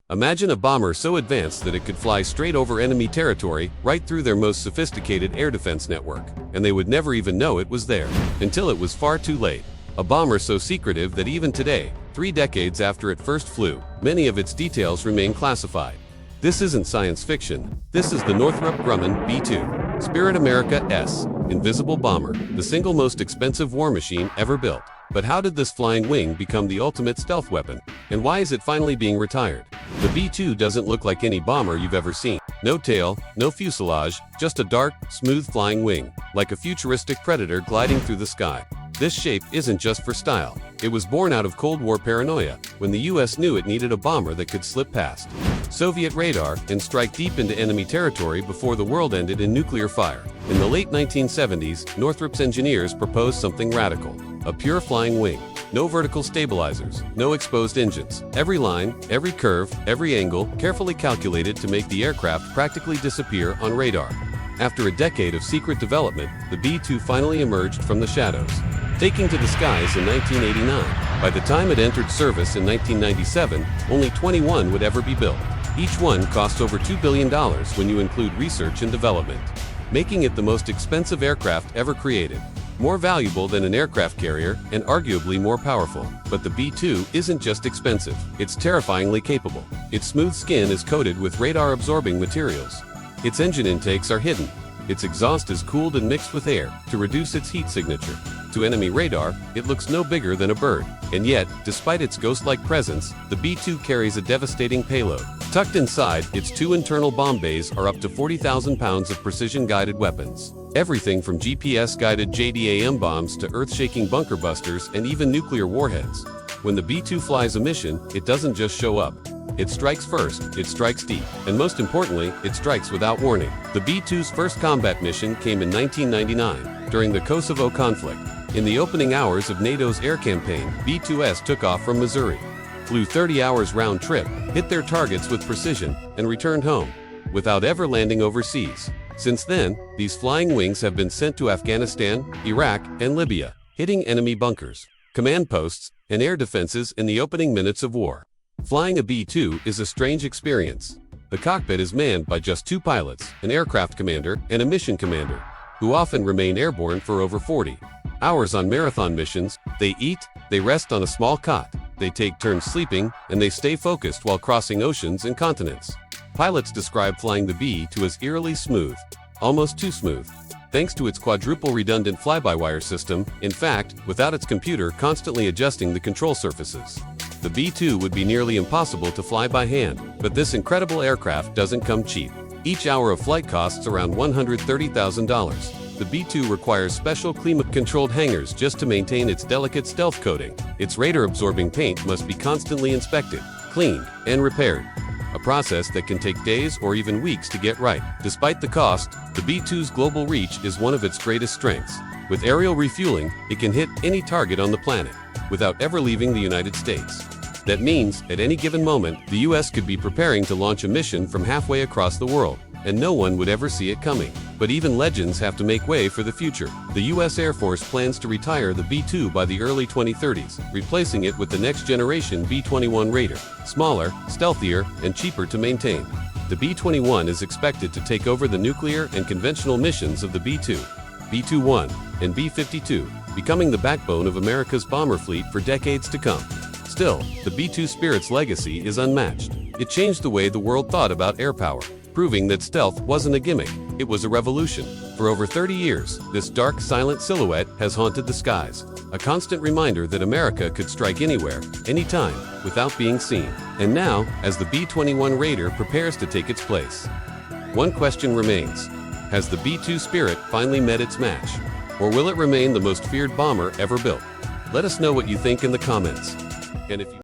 Imagine a bomber so advanced that it could fly straight over enemy territory, right through their most sophisticated air defense network, and they would never even know it was there, until it was far too late. A bomber so secretive that even today, 3 decades after it first flew, many of its details remain classified. This isn't science fiction. This is the Northrop Grumman B-2, Spirit America S, invisible bomber, the single most expensive war machine ever built. But how did this flying wing become the ultimate stealth weapon? And why is it finally being retired? The B-2 doesn't look like any bomber you've ever seen. No tail, no fuselage, just a dark, smooth flying wing, like a futuristic predator gliding through the sky. This shape isn't just for style. It was born out of Cold War paranoia, when the US knew it needed a bomber that could slip past Soviet radar and strike deep into enemy territory before the world ended in nuclear fire. In the late 1970s, Northrop's engineers proposed something radical: a pure flying wing. No vertical stabilizers, no exposed engines. Every line, every curve, every angle, carefully calculated to make the aircraft practically disappear on radar. After a decade of secret development, the B-2 finally emerged from the shadows, taking to the skies in 1989. By the time it entered service in 1997, only 21 would ever be built. Each one cost over $2 billion when you include research and development, making it the most expensive aircraft ever created. More valuable than an aircraft carrier and arguably more powerful. But the B-2 isn't just expensive, it's terrifyingly capable. Its smooth skin is coated with radar-absorbing materials. Its engine intakes are hidden. Its exhaust is cooled and mixed with air to reduce its heat signature. To enemy radar, it looks no bigger than a bird. And yet, despite its ghost-like presence, the B-2 carries a devastating payload. Tucked inside, its 2 internal bomb bays are up to 40,000 pounds of precision-guided weapons. Everything from GPS-guided JDAM bombs to earth-shaking bunker busters and even nuclear warheads. When the B-2 flies a mission, it doesn't just show up. It strikes first, it strikes deep, and most importantly, it strikes without warning. The B-2's first combat mission came in 1999, during the Kosovo conflict. In the opening hours of NATO's air campaign, B-2S took off from Missouri, flew 30 hours round trip, hit their targets with precision, and returned home, without ever landing overseas. Since then, these flying wings have been sent to Afghanistan, Iraq, and Libya, hitting enemy bunkers, command posts, and air defenses in the opening minutes of war. Flying a B-2 is a strange experience. The cockpit is manned by just 2 pilots, an aircraft commander and a mission commander, who often remain airborne for over 40 hours on marathon missions. They eat, they rest on a small cot, they take turns sleeping, and they stay focused while crossing oceans and continents. Pilots describe flying the B-2 as eerily smooth, almost too smooth, thanks to its quadruple redundant fly-by-wire system, in fact, without its computer constantly adjusting the control surfaces. The B-2 would be nearly impossible to fly by hand, but this incredible aircraft doesn't come cheap. Each hour of flight costs around $130,000. The B-2 requires special climate-controlled hangars just to maintain its delicate stealth coating. Its radar-absorbing paint must be constantly inspected, cleaned, and repaired, a process that can take days or even weeks to get right. Despite the cost, the B-2's global reach is one of its greatest strengths. With aerial refueling, it can hit any target on the planet, without ever leaving the United States. That means, at any given moment, the US could be preparing to launch a mission from halfway across the world, and no one would ever see it coming. But even legends have to make way for the future. The US Air Force plans to retire the B-2 by the early 2030s, replacing it with the next generation B-21 Raider, smaller, stealthier, and cheaper to maintain. The B-21 is expected to take over the nuclear and conventional missions of the B-2, B-21, and B-52, becoming the backbone of America's bomber fleet for decades to come. Still, the B-2 Spirit's legacy is unmatched. It changed the way the world thought about air power, proving that stealth wasn't a gimmick, it was a revolution. For over 30 years, this dark, silent silhouette has haunted the skies, a constant reminder that America could strike anywhere, anytime, without being seen. And now, as the B-21 Raider prepares to take its place, one question remains: has the B-2 Spirit finally met its match? Or will it remain the most feared bomber ever built? Let us know what you think in the comments. And if you